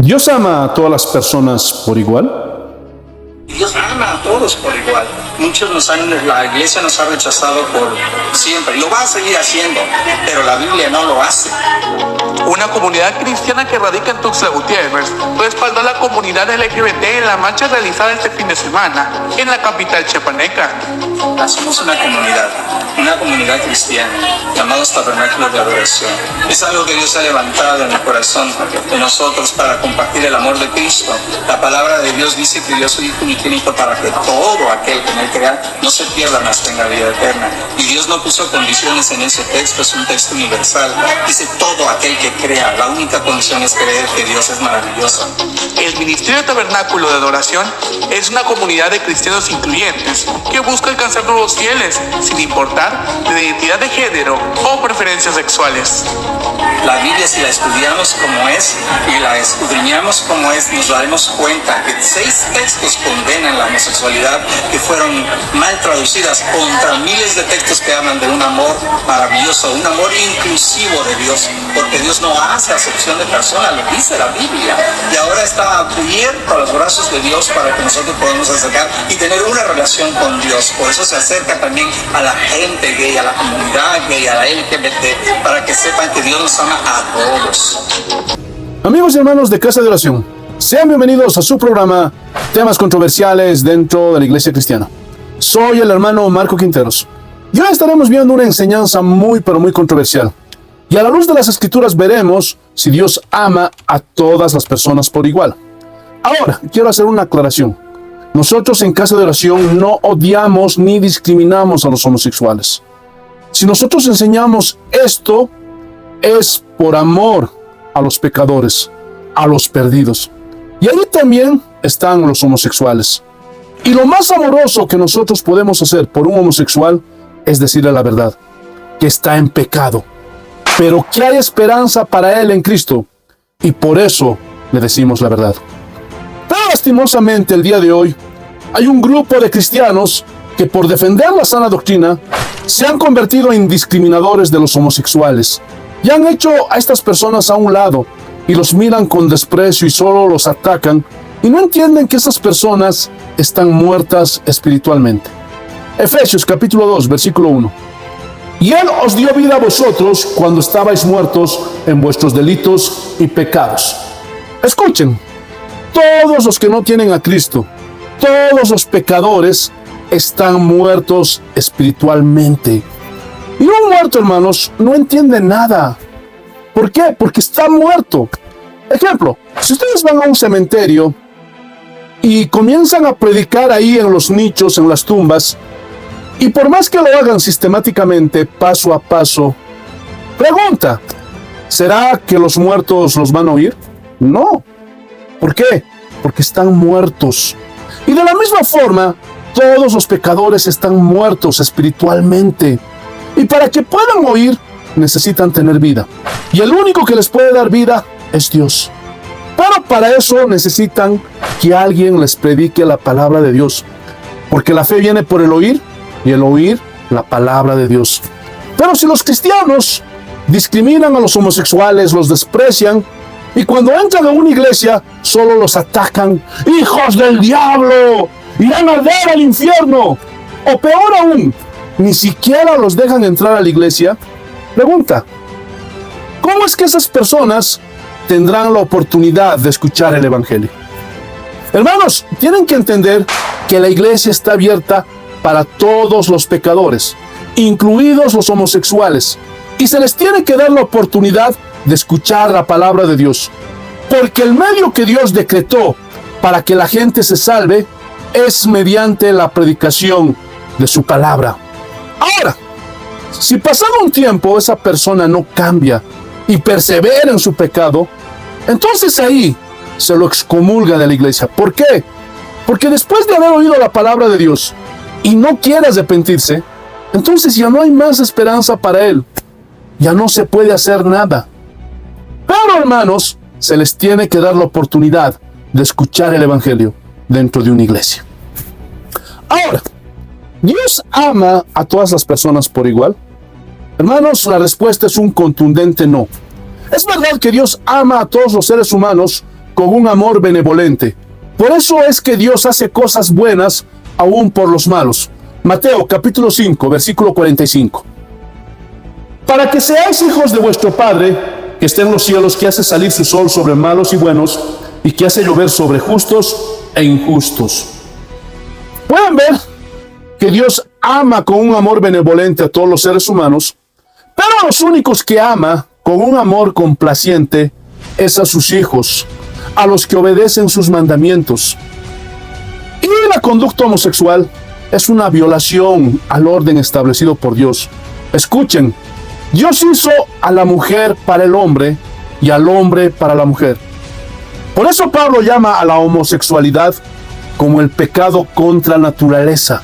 Dios ama a todas las personas por igual. Dios ama a todos por igual. La iglesia nos ha rechazado por siempre. Lo va a seguir haciendo, pero la Biblia no lo hace. Una comunidad cristiana que radica en Tuxtla Gutiérrez respaldó a la comunidad LGBT en la marcha realizada este fin de semana en la capital chiapaneca. Somos una comunidad cristiana, llamados tabernáculos de adoración. Es algo que Dios ha levantado en el corazón de nosotros para compartir el amor de Cristo. La palabra de Dios dice que Dios es unigénito para que todo aquel que en él crea no se pierda, mas tenga vida eterna. Y Dios no puso condiciones en ese texto, es un texto universal. Dice todo aquel que crea. La única condición es creer que Dios es maravilloso. El Ministerio Tabernáculo de Adoración es una comunidad de cristianos incluyentes que busca alcanzar nuevos fieles, sin importar de identidad de género o preferencias sexuales. La Biblia, si la estudiamos como es y la escudriñamos como es, nos daremos cuenta que 6 textos condenan la homosexualidad que fueron mal traducidas contra miles de textos que hablan de un amor maravilloso, un amor inclusivo de Dios, porque Dios no hace acepción de personas, lo dice la Biblia, y ahora está abierto a los brazos de Dios para que nosotros podamos acercar y tener una relación con Dios. Por eso se acerca también a la gente gay, a la comunidad gay, a la LGBT, para que sepan que Dios nos ama a todos. Amigos y hermanos de Casa de Oración, sean bienvenidos a su programa Temas Controversiales dentro de la Iglesia Cristiana. Soy el hermano Marco Quinteros y hoy estaremos viendo una enseñanza muy controversial. Y a la luz de las Escrituras veremos si Dios ama a todas las personas por igual. Ahora, quiero hacer una aclaración. Nosotros en Casa de Oración no odiamos ni discriminamos a los homosexuales. Si nosotros enseñamos esto, es por amor a los pecadores, a los perdidos. Y ahí también están los homosexuales. Y lo más amoroso que nosotros podemos hacer por un homosexual es decirle la verdad, que está en pecado, pero que hay esperanza para él en Cristo, y por eso le decimos la verdad. Pero lastimosamente el día de hoy hay un grupo de cristianos que por defender la sana doctrina se han convertido en discriminadores de los homosexuales y han hecho a estas personas a un lado y los miran con desprecio y solo los atacan y no entienden que esas personas están muertas espiritualmente. Efesios capítulo 2 versículo 1. Y Él os dio vida a vosotros cuando estabais muertos en vuestros delitos y pecados. Escuchen, todos los que no tienen a Cristo, todos los pecadores están muertos espiritualmente. Y un muerto, hermanos, no entiende nada. ¿Por qué? Porque está muerto. Ejemplo, si ustedes van a un cementerio y comienzan a predicar ahí en los nichos, en las tumbas, y por más que lo hagan sistemáticamente, paso a paso, pregunta, ¿será que los muertos los van a oír? No. ¿Por qué? Porque están muertos. Y de la misma forma, todos los pecadores están muertos espiritualmente. Y para que puedan oír, necesitan tener vida. Y el único que les puede dar vida es Dios. Pero para eso necesitan que alguien les predique la palabra de Dios. Porque la fe viene por el oír, y el oír la palabra de Dios. Pero si los cristianos discriminan a los homosexuales, los desprecian, y cuando entran a una iglesia solo los atacan, ¡hijos del diablo! ¡Irán a arder al infierno! O peor aún, ni siquiera los dejan entrar a la iglesia. Pregunta, ¿cómo es que esas personas tendrán la oportunidad de escuchar el evangelio? Hermanos, tienen que entender que la iglesia está abierta para todos los pecadores, incluidos los homosexuales, y se les tiene que dar la oportunidad de escuchar la palabra de Dios, porque el medio que Dios decretó para que la gente se salve es mediante la predicación de su palabra. Ahora, si pasado un tiempo esa persona no cambia y persevera en su pecado, entonces ahí se lo excomulga de la iglesia. ¿Por qué? Porque después de haber oído la palabra de Dios y no quiere arrepentirse, entonces ya no hay más esperanza para él. Ya no se puede hacer nada. Pero, hermanos, se les tiene que dar la oportunidad de escuchar el evangelio dentro de una iglesia. Ahora, ¿Dios ama a todas las personas por igual? Hermanos, la respuesta es un contundente no. Es verdad que Dios ama a todos los seres humanos con un amor benevolente. Por eso es que Dios hace cosas buenas aún por los malos. Mateo capítulo 5, versículo 45. Para que seáis hijos de vuestro Padre, que está en los cielos, que hace salir su sol sobre malos y buenos, y que hace llover sobre justos e injustos. Pueden ver que Dios ama con un amor benevolente a todos los seres humanos, pero a los únicos que ama con un amor complaciente es a sus hijos, a los que obedecen sus mandamientos. Y la conducta homosexual es una violación al orden establecido por Dios. Escuchen, Dios hizo a la mujer para el hombre y al hombre para la mujer. Por eso Pablo llama a la homosexualidad como el pecado contra naturaleza.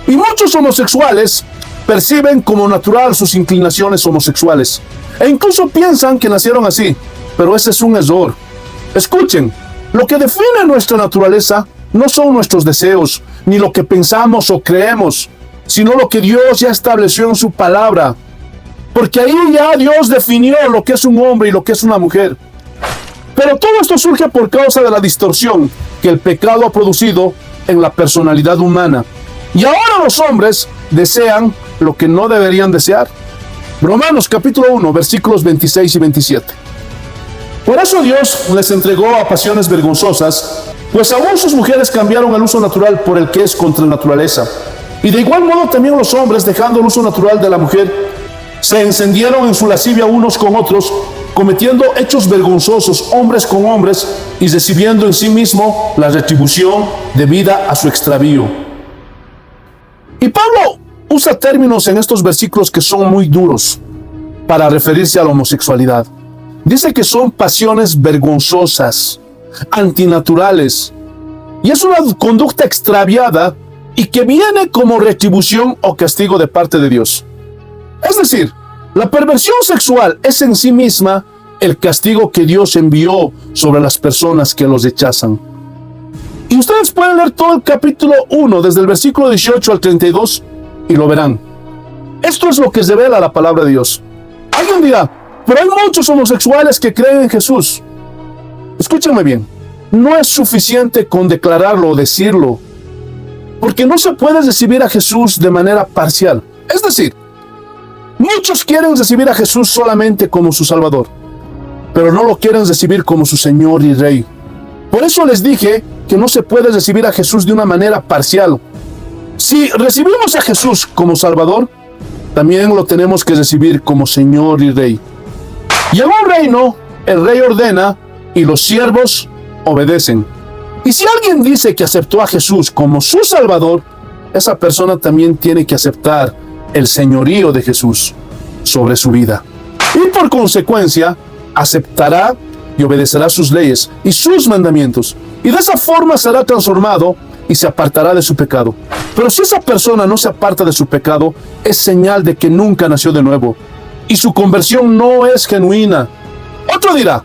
Y muchos homosexuales perciben como natural sus inclinaciones homosexuales e incluso piensan que nacieron así, pero ese es un error. Escuchen, lo que define nuestra naturaleza no son nuestros deseos, ni lo que pensamos o creemos, sino lo que Dios ya estableció en su palabra. Porque ahí ya Dios definió lo que es un hombre y lo que es una mujer. Pero todo esto surge por causa de la distorsión que el pecado ha producido en la personalidad humana. Y ahora los hombres desean lo que no deberían desear. Romanos capítulo 1, versículos 26 y 27. Por eso Dios les entregó a pasiones vergonzosas, pues aún sus mujeres cambiaron el uso natural por el que es contra la naturaleza. Y de igual modo también los hombres, dejando el uso natural de la mujer, se encendieron en su lascivia unos con otros, cometiendo hechos vergonzosos hombres con hombres y recibiendo en sí mismo la retribución debida a su extravío. Y Pablo usa términos en estos versículos que son muy duros para referirse a la homosexualidad. Dice que son pasiones vergonzosas, antinaturales, y es una conducta extraviada y que viene como retribución o castigo de parte de Dios. Es decir, la perversión sexual es en sí misma el castigo que Dios envió sobre las personas que los rechazan. Y ustedes pueden leer todo el capítulo 1, desde el versículo 18 al 32, y lo verán. Esto es lo que revela la palabra de Dios. Alguien dirá, pero hay muchos homosexuales que creen en Jesús. Escúchenme bien, no es suficiente con declararlo o decirlo, porque no se puede recibir a Jesús de manera parcial. Es decir, muchos quieren recibir a Jesús solamente como su Salvador, pero no lo quieren recibir como su Señor y Rey. Por eso les dije que no se puede recibir a Jesús de una manera parcial. Si recibimos a Jesús como Salvador, también lo tenemos que recibir como Señor y Rey. Y en un reino, el Rey ordena y los siervos obedecen. Y si alguien dice que aceptó a Jesús como su Salvador, esa persona también tiene que aceptar el señorío de Jesús sobre su vida. Y por consecuencia, aceptará y obedecerá sus leyes y sus mandamientos. Y de esa forma será transformado y se apartará de su pecado. Pero si esa persona no se aparta de su pecado, es señal de que nunca nació de nuevo. Y su conversión no es genuina. Otro dirá,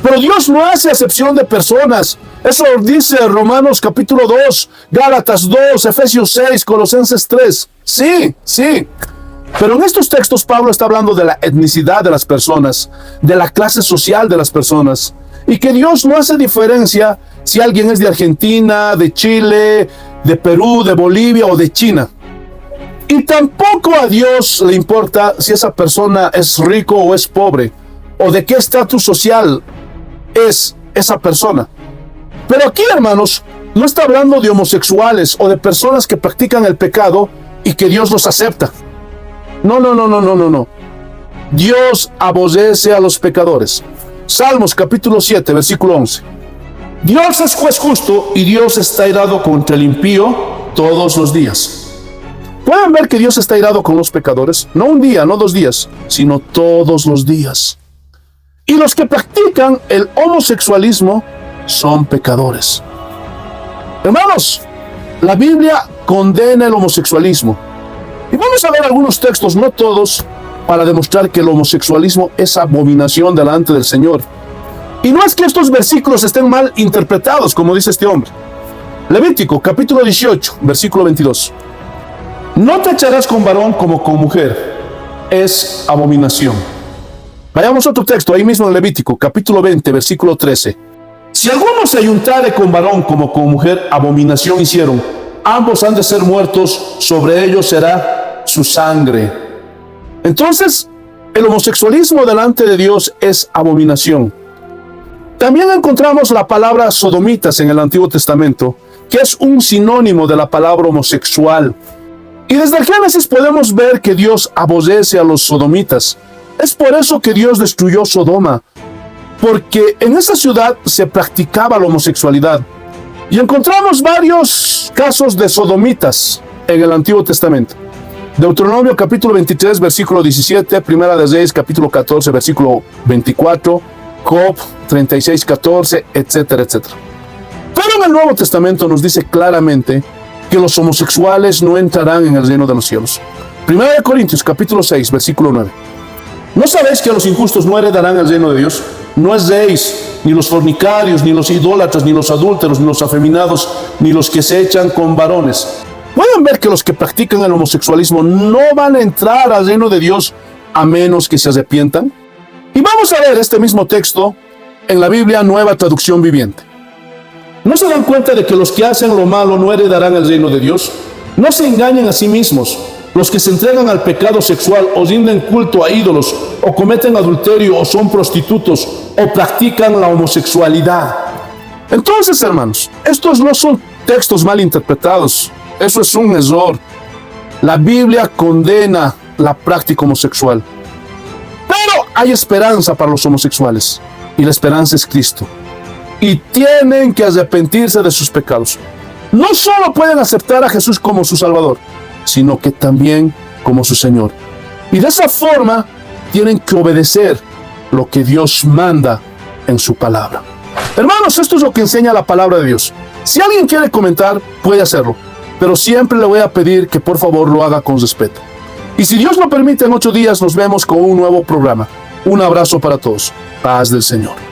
pero Dios no hace acepción de personas. Eso dice Romanos capítulo 2, Gálatas 2, Efesios 6, Colosenses 3. Sí. Pero en estos textos Pablo está hablando de la etnicidad de las personas, de la clase social de las personas, y que Dios no hace diferencia si alguien es de Argentina, de Chile, de Perú, de Bolivia o de China. Y tampoco a Dios le importa si esa persona es rico o es pobre, o de qué estatus social es esa persona. Pero aquí, hermanos, no está hablando de homosexuales o de personas que practican el pecado y que Dios los acepta. No. Dios aborrece a los pecadores. Salmos capítulo 7, versículo 11. Dios es juez justo y Dios está irado contra el impío todos los días. ¿Pueden ver que Dios está irado con los pecadores? No un día, no 2 días, sino todos los días. Y los que practican el homosexualismo son pecadores. Hermanos, la Biblia condena el homosexualismo. Y vamos a ver algunos textos, no todos, para demostrar que el homosexualismo es abominación delante del Señor. Y no es que estos versículos estén mal interpretados, como dice este hombre. Levítico, capítulo 18, versículo 22. No te echarás con varón como con mujer. Es abominación. Vayamos a otro texto, ahí mismo en Levítico, capítulo 20, versículo 13. Si alguno se ayuntare con varón como con mujer, abominación hicieron. Ambos han de ser muertos, sobre ellos será su sangre. Entonces, el homosexualismo delante de Dios es abominación. También encontramos la palabra sodomitas en el Antiguo Testamento, que es un sinónimo de la palabra homosexual. Y desde el Génesis podemos ver que Dios aborrece a los sodomitas. Es por eso que Dios destruyó Sodoma, porque en esa ciudad se practicaba la homosexualidad. Y encontramos varios casos de sodomitas en el Antiguo Testamento. Deuteronomio capítulo 23, versículo 17, Primera de Reyes capítulo 14, versículo 24, Job 36, 14, etcétera, etcétera. Pero en el Nuevo Testamento nos dice claramente que los homosexuales no entrarán en el reino de los cielos. Primera de Corintios capítulo 6, versículo 9. ¿No sabéis que los injustos no heredarán el reino de Dios? No erréis, ni los fornicarios, ni los idólatras, ni los adúlteros, ni los afeminados, ni los que se echan con varones. Pueden ver que los que practican el homosexualismo no van a entrar al reino de Dios a menos que se arrepientan. Y vamos a ver este mismo texto en la Biblia Nueva Traducción Viviente. ¿No se dan cuenta de que los que hacen lo malo no heredarán el reino de Dios? No se engañen a sí mismos. Los que se entregan al pecado sexual o rinden culto a ídolos o cometen adulterio o son prostitutos o practican la homosexualidad. Entonces, hermanos, estos no son textos mal interpretados. Eso es un error. La Biblia condena la práctica homosexual. Pero hay esperanza para los homosexuales. Y la esperanza es Cristo. Y tienen que arrepentirse de sus pecados. No solo pueden aceptar a Jesús como su Salvador, sino que también como su Señor. Y de esa forma tienen que obedecer lo que Dios manda en su palabra. Hermanos, esto es lo que enseña la palabra de Dios. Si alguien quiere comentar, puede hacerlo, pero siempre le voy a pedir que por favor lo haga con respeto. Y si Dios lo permite, en 8 días nos vemos con un nuevo programa. Un abrazo para todos. Paz del Señor.